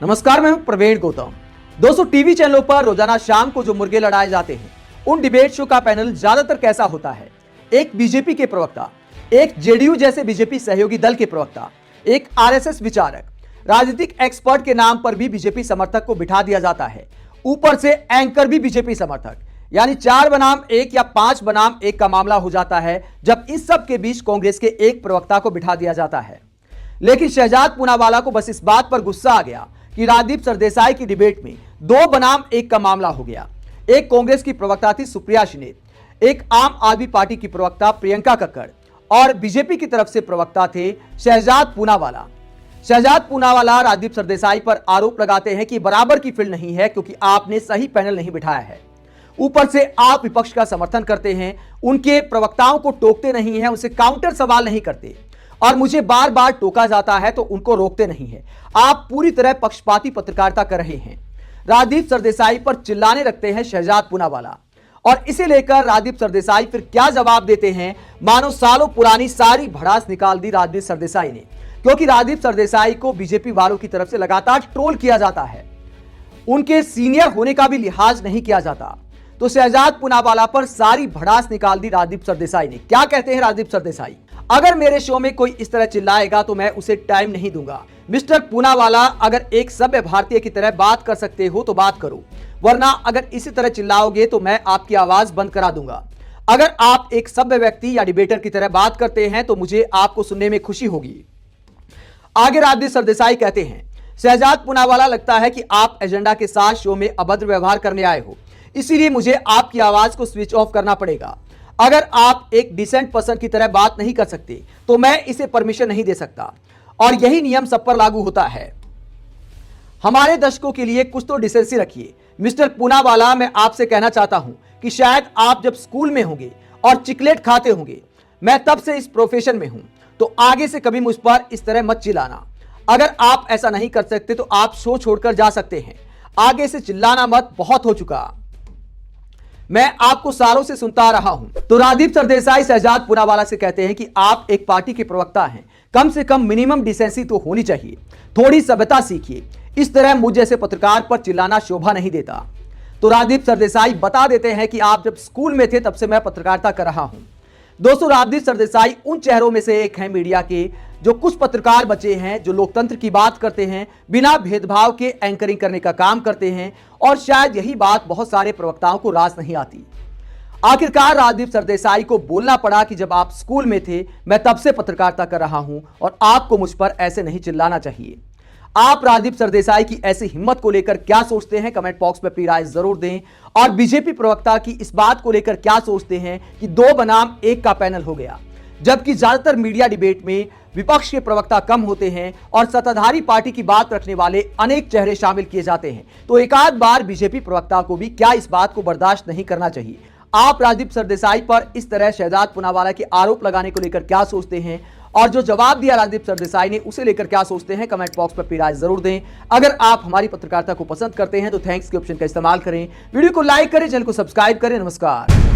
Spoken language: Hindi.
नमस्कार, मैं हूं प्रवीण गौतम। दोस्तों, टीवी चैनलों पर रोजाना शाम को जो मुर्गे लड़ाए जाते हैं, उन डिबेट शो का पैनल ज्यादातर कैसा होता है? एक बीजेपी के प्रवक्ता, एक जेडीयू जैसे बीजेपी सहयोगी दल के प्रवक्ता, एक आरएसएस विचारक, राजनीतिक एक्सपर्ट के नाम पर भी बीजेपी समर्थक को बिठा दिया जाता है। ऊपर से एंकर भी बीजेपी समर्थक, यानी 4 बनाम 1 या 5 बनाम 1 का मामला हो जाता है जब इस सब के बीच कांग्रेस के एक प्रवक्ता को बिठा दिया जाता है। लेकिन शहजाद पूनावाला को बस इस बात पर गुस्सा आ गया कि राजदीप सरदेसाई की डिबेट में 2 बनाम 1 का मामला हो गया। एक कांग्रेस की प्रवक्ता थी सुप्रिया शिनेत, एक आम आदमी पार्टी की प्रवक्ता प्रियंका कक्कड़ और बीजेपी की तरफ से प्रवक्ता थे शहजाद पूनावाला। शहजाद पूनावाला राजदीप सरदेसाई पर आरोप लगाते हैं कि बराबर की फील्ड नहीं है क्योंकि आपने सही पैनल नहीं बिठाया है। ऊपर से आप विपक्ष का समर्थन करते हैं, उनके प्रवक्ताओं को टोकते नहीं हैं, उनसे काउंटर सवाल नहीं करते और मुझे बार बार टोका जाता है तो उनको रोकते नहीं है। आप पूरी तरह पक्षपाती पत्रकारिता कर रहे हैं। राजदीप सरदेसाई पर चिल्लाने लगते हैं शहजाद पूनावाला और इसे लेकर राजदीप सरदेसाई फिर क्या जवाब देते हैं, मानो सालों पुरानी सारी भड़ास निकाल दी राजदीप सरदेसाई ने। क्योंकि राजदीप सरदेसाई को बीजेपी वालों की तरफ से लगातार ट्रोल किया जाता है, उनके सीनियर होने का भी लिहाज नहीं किया जाता। तो शहजाद पूनावाला पर सारी भड़ास निकाल दी राजदीप सरदेसाई ने। क्या कहते हैं राजदीप सरदेसाई? अगर मेरे शो में कोई इस तरह चिल्लाएगा तो मैं उसे टाइम नहीं दूंगा। मिस्टर पूनावाला, अगर एक सभ्य भारतीय की तरह बात कर सकते हो तो बात करो, वरना अगर इसी तरह चिल्लाओगे तो मैं आपकी आवाज बंद करा दूंगा। अगर आप एक सभ्य व्यक्ति या डिबेटर की तरह बात करते हैं तो मुझे आपको सुनने में खुशी होगी। आगे राजदीप सरदेसाई कहते हैं, शहजाद पूनावाला, लगता है कि आप एजेंडा के साथ शो में अभद्र व्यवहार करने आए हो, इसीलिए मुझे आपकी आवाज को स्विच ऑफ करना पड़ेगा। अगर आप एक डिसेंट पर्सन की तरह बात नहीं कर सकते तो मैं इसे परमिशन नहीं दे सकता और यही नियम सब पर लागू होता है। हमारे दर्शकों के लिए कुछ तो डिसेंसी रखिए। मिस्टर पूनावाला, मैं आपसे कहना चाहता हूं कि शायद आप जब स्कूल में होंगे और चिकलेट खाते होंगे, मैं तब से इस प्रोफेशन में हूं, तो आगे से कभी मुझ पर इस तरह मत चिल्लाना। अगर आप ऐसा नहीं कर सकते तो आप शो छोड़कर जा सकते हैं। आगे से चिल्लाना मत, बहुत हो चुका। मैं आपको सालों से सुनता आ रहा हूं। तो राजदीप सरदेसाई शहजाद पूनावाला से कहते हैं कि आप एक पार्टी के प्रवक्ता हैं, कम से कम मिनिमम डिसेंसी तो होनी चाहिए, थोड़ी सभ्यता सीखिए। इस तरह मुझ जैसे पत्रकार पर चिल्लाना शोभा नहीं देता। तो राजदीप सरदेसाई बता देते हैं कि आप जब स्कूल में थे तब से मैं पत्रकारिता कर रहा हूं। दोस्तों, राजदीप सरदेसाई उन चेहरों में से एक हैं मीडिया के, जो कुछ पत्रकार बचे हैं जो लोकतंत्र की बात करते हैं, बिना भेदभाव के एंकरिंग करने का काम करते हैं और शायद यही बात बहुत सारे प्रवक्ताओं को रास नहीं आती। आखिरकार राजदीप सरदेसाई को बोलना पड़ा कि जब आप स्कूल में थे मैं तब से पत्रकारिता कर रहा हूं और आपको मुझ पर ऐसे नहीं चिल्लाना चाहिए। आप राजदीप सरदेसाई की ऐसी हिम्मत को लेकर क्या सोचते हैं, कमेंट बॉक्स में अपनी राय जरूर दें। और बीजेपी प्रवक्ता की इस बात को लेकर क्या सोचते हैं कि 2 बनाम 1 का पैनल हो गया, जबकि ज्यादातर मीडिया डिबेट में विपक्ष के प्रवक्ता कम होते हैं और सत्ताधारी पार्टी की बात रखने वाले अनेक चेहरे शामिल किए जाते हैं। तो एक आध बार बीजेपी प्रवक्ता को भी क्या इस बात को बर्दाश्त नहीं करना चाहिए? आप राजदीप सरदेसाई पर इस तरह शहजाद पूनावाला के आरोप लगाने को लेकर क्या सोचते हैं और जो जवाब दिया राजदीप सरदेसाई ने उसे लेकर क्या सोचते हैं, कमेंट बॉक्स पर अपनी राय जरूर दें। अगर आप हमारी पत्रकारिता को पसंद करते हैं तो थैंक्स के ऑप्शन का इस्तेमाल करें, वीडियो को लाइक करें, चैनल को सब्सक्राइब करें। नमस्कार।